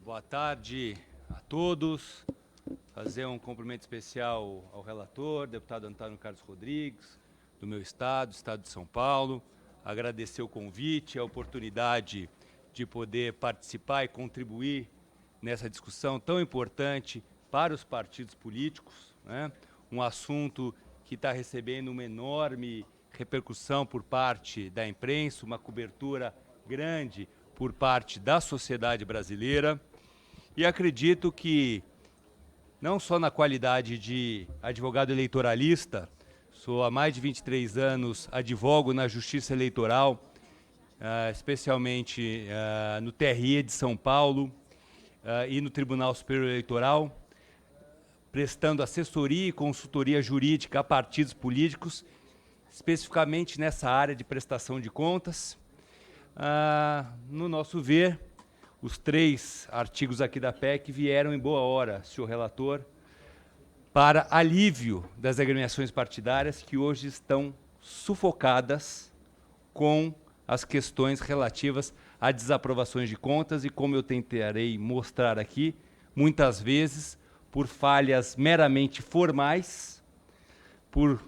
Boa tarde a todos. Fazer um cumprimento especial ao relator, deputado Antônio Carlos Rodrigues, do meu estado de São Paulo. Agradecer o convite, a oportunidade de poder participar e contribuir nessa discussão tão importante para os partidos políticos, né? Um assunto que está recebendo uma enorme repercussão por parte da imprensa, uma cobertura grande por parte da sociedade brasileira. E acredito que, não só na qualidade de advogado eleitoralista, sou há mais de 23 anos advogo na Justiça Eleitoral, especialmente no TRE de São Paulo e no Tribunal Superior Eleitoral, prestando assessoria e consultoria jurídica a partidos políticos, especificamente nessa área de prestação de contas. No nosso ver, os 3 artigos aqui da PEC vieram em boa hora, senhor relator, para alívio das agremiações partidárias que hoje estão sufocadas com as questões relativas a desaprovações de contas e, como eu tentarei mostrar aqui, muitas vezes por falhas meramente formais, por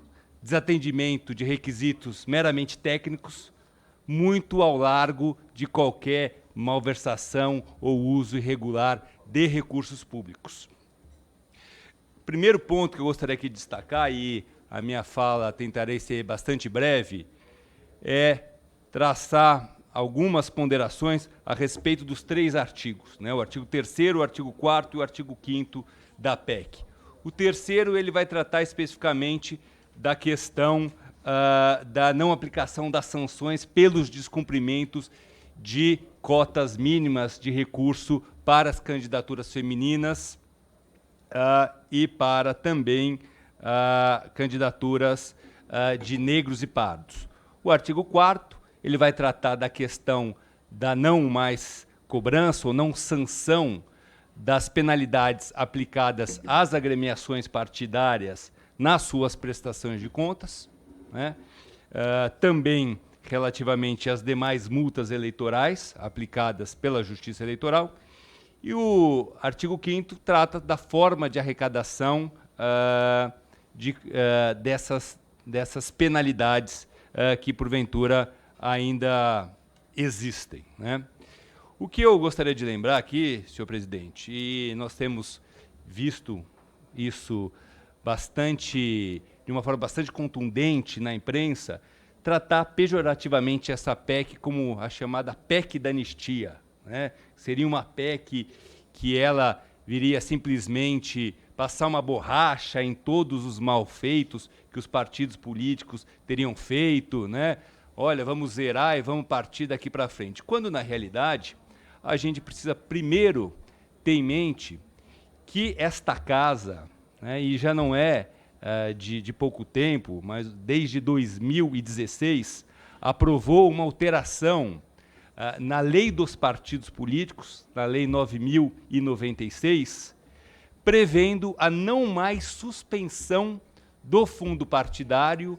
desatendimento de requisitos meramente técnicos, muito ao largo de qualquer malversação ou uso irregular de recursos públicos. Primeiro ponto que eu gostaria aqui de destacar, e a minha fala tentarei ser bastante breve, é traçar algumas ponderações a respeito dos 3 artigos, né? O artigo 3º, o artigo 4º e o artigo 5º da PEC. O 3º ele vai tratar especificamente da questão da não aplicação das sanções pelos descumprimentos de cotas mínimas de recurso para as candidaturas femininas e para também candidaturas de negros e pardos. O artigo 4º ele vai tratar da questão da não mais cobrança ou não sanção das penalidades aplicadas às agremiações partidárias nas suas prestações de contas, né? Também relativamente às demais multas eleitorais aplicadas pela Justiça Eleitoral. E o artigo 5º trata da forma de arrecadação dessas penalidades que, porventura, ainda existem, né? O que eu gostaria de lembrar aqui, senhor presidente, e nós temos visto isso de uma forma bastante contundente na imprensa, tratar pejorativamente essa PEC como a chamada PEC da anistia, né? Seria uma PEC que ela viria simplesmente passar uma borracha em todos os malfeitos que os partidos políticos teriam feito, né? Olha, vamos zerar e vamos partir daqui para frente. Quando, na realidade, a gente precisa primeiro ter em mente que esta casa, né, e já não é de pouco tempo, mas desde 2016, aprovou uma alteração na Lei dos Partidos Políticos, na Lei 9.096, prevendo a não mais suspensão do fundo partidário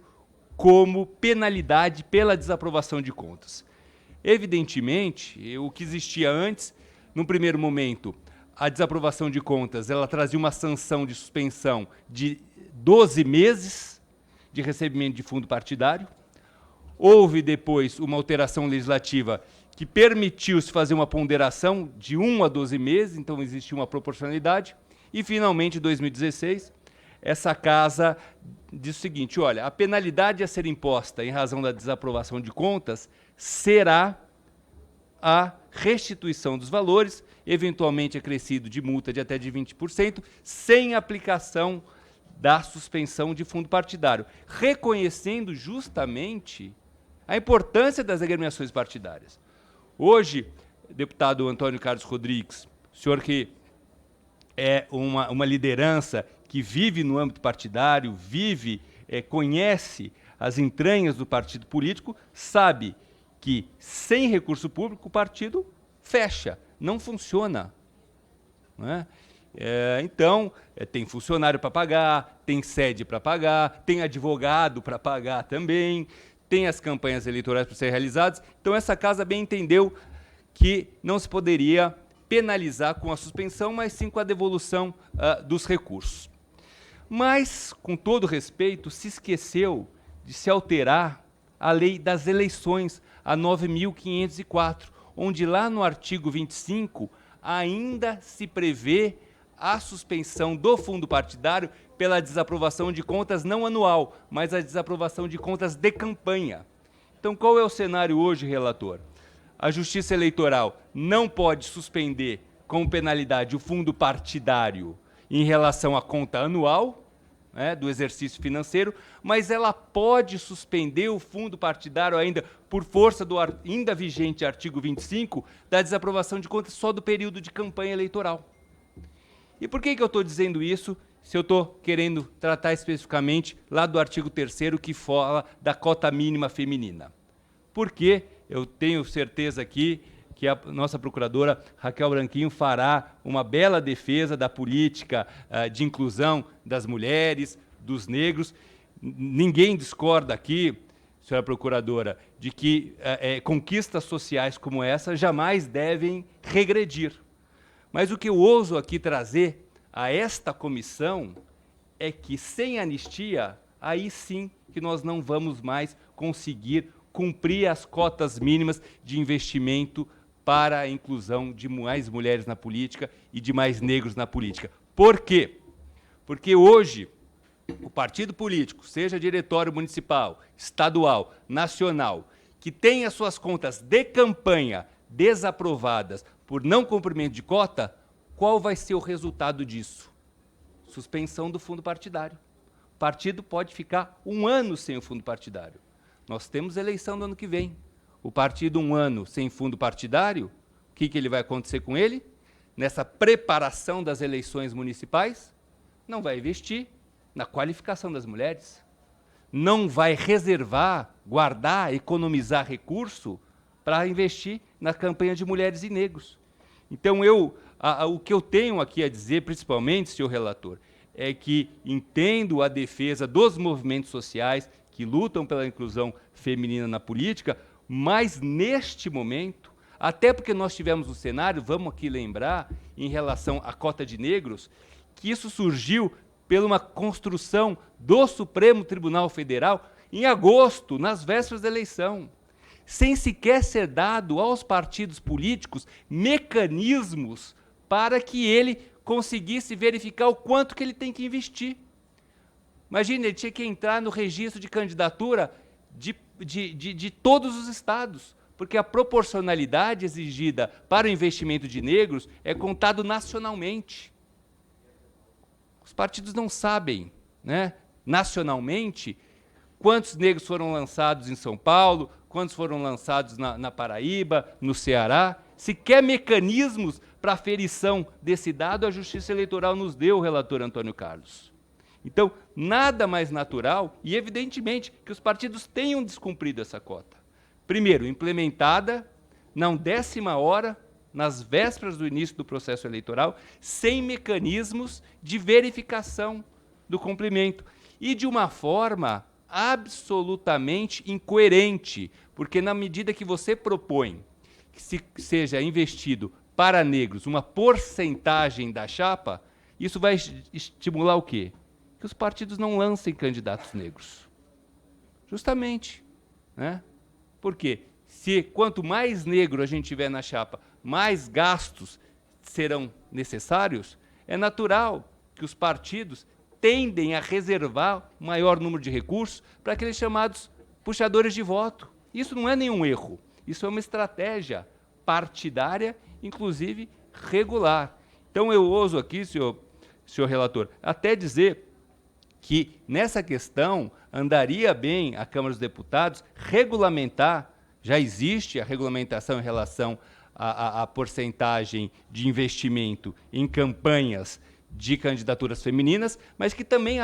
como penalidade pela desaprovação de contas. Evidentemente, o que existia antes, num primeiro momento, a desaprovação de contas, ela trazia uma sanção de suspensão de 12 meses de recebimento de fundo partidário. Houve depois uma alteração legislativa que permitiu-se fazer uma ponderação de 1 a 12 meses, então existia uma proporcionalidade. E, finalmente, em 2016, essa casa diz o seguinte: olha, a penalidade a ser imposta em razão da desaprovação de contas será a restituição dos valores, eventualmente acrescido de multa de até de 20%, sem aplicação da suspensão de fundo partidário, reconhecendo justamente a importância das agremiações partidárias. Hoje, deputado Antônio Carlos Rodrigues, o senhor que é uma liderança que vive no âmbito partidário, conhece as entranhas do partido político, sabe que sem recurso público o partido fecha, não funciona, né? Então, tem funcionário para pagar, tem sede para pagar, tem advogado para pagar também, tem as campanhas eleitorais para serem realizadas. Então, essa casa bem entendeu que não se poderia penalizar com a suspensão, mas sim com a devolução dos recursos. Mas, com todo respeito, se esqueceu de se alterar a lei das eleições, a 9.504, onde lá no artigo 25 ainda se prevê a suspensão do fundo partidário pela desaprovação de contas não anual, mas a desaprovação de contas de campanha. Então, qual é o cenário hoje, relator? A Justiça Eleitoral não pode suspender com penalidade o fundo partidário em relação à conta anual, né, do exercício financeiro, mas ela pode suspender o fundo partidário ainda por força do ainda vigente artigo 25 da desaprovação de contas só do período de campanha eleitoral. E por que eu estou dizendo isso, se eu estou querendo tratar especificamente lá do artigo 3º, que fala da cota mínima feminina? Porque eu tenho certeza aqui que a nossa procuradora Raquel Branquinho fará uma bela defesa da política de inclusão das mulheres, dos negros. Ninguém discorda aqui, senhora procuradora, de que conquistas sociais como essa jamais devem regredir. Mas o que eu ouso aqui trazer a esta comissão é que, sem anistia, aí sim que nós não vamos mais conseguir cumprir as cotas mínimas de investimento para a inclusão de mais mulheres na política e de mais negros na política. Por quê? Porque hoje o partido político, seja diretório municipal, estadual, nacional, que tem as suas contas de campanha desaprovadas por não cumprimento de cota, qual vai ser o resultado disso? Suspensão do fundo partidário. O partido pode ficar 1 ano sem o fundo partidário. Nós temos eleição no ano que vem. O partido, 1 ano sem fundo partidário, o que ele vai acontecer com ele? Nessa preparação das eleições municipais, não vai investir na qualificação das mulheres, não vai reservar, guardar, economizar recurso para investir na campanha de mulheres e negros. Então, o que eu tenho aqui a dizer, principalmente, senhor relator, é que entendo a defesa dos movimentos sociais que lutam pela inclusão feminina na política, mas, neste momento, até porque nós tivemos um cenário, vamos aqui lembrar, em relação à cota de negros, que isso surgiu por uma construção do Supremo Tribunal Federal em agosto, nas vésperas da eleição, sem sequer ser dado aos partidos políticos mecanismos para que ele conseguisse verificar o quanto que ele tem que investir. Imagina, ele tinha que entrar no registro de candidatura de todos os estados, porque a proporcionalidade exigida para o investimento de negros é contado nacionalmente. Os partidos não sabem, né, nacionalmente, quantos negros foram lançados em São Paulo, quantos foram lançados na Paraíba, no Ceará. Sequer mecanismos para aferição desse dado a Justiça Eleitoral nos deu, relator Antônio Carlos. Então, nada mais natural, e evidentemente que os partidos tenham descumprido essa cota. Primeiro, implementada na 10ª hora, nas vésperas do início do processo eleitoral, sem mecanismos de verificação do cumprimento, e de uma forma absolutamente incoerente, porque na medida que você propõe que seja investido para negros uma porcentagem da chapa, isso vai estimular o quê? Que os partidos não lancem candidatos negros. Justamente, né? Por quê? Quanto mais negro a gente tiver na chapa, mais gastos serão necessários, é natural que os partidos tendem a reservar o maior número de recursos para aqueles chamados puxadores de voto. Isso não é nenhum erro, isso é uma estratégia partidária, inclusive regular. Então, eu ouso aqui, senhor relator, até dizer que, nessa questão, andaria bem a Câmara dos Deputados regulamentar, já existe a regulamentação em relação à porcentagem de investimento em campanhas de candidaturas femininas, mas que também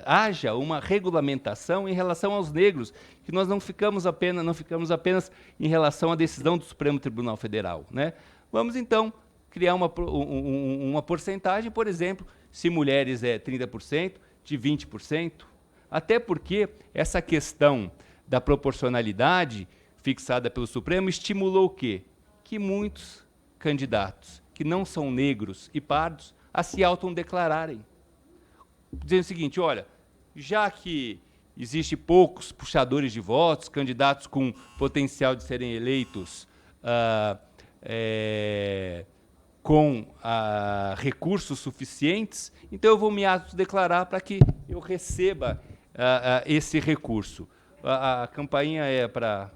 haja uma regulamentação em relação aos negros, que nós não ficamos apenas em relação à decisão do Supremo Tribunal Federal, né? Vamos, então, criar uma porcentagem, por exemplo, se mulheres é 30%, de 20%, até porque essa questão da proporcionalidade fixada pelo Supremo estimulou o quê? Que muitos candidatos que não são negros e pardos a se autodeclararem. Dizendo o seguinte, olha, já que existe poucos puxadores de votos, candidatos com potencial de serem eleitos com recursos suficientes, então eu vou me autodeclarar para que eu receba esse recurso. A campainha é para...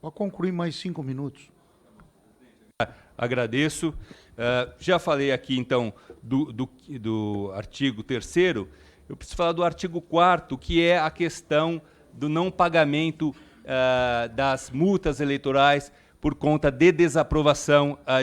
Pode concluir mais 5 minutos. Agradeço. Já falei aqui, então, do artigo 3º. Eu preciso falar do artigo 4º, que é a questão do não pagamento das multas eleitorais por conta de desaprovação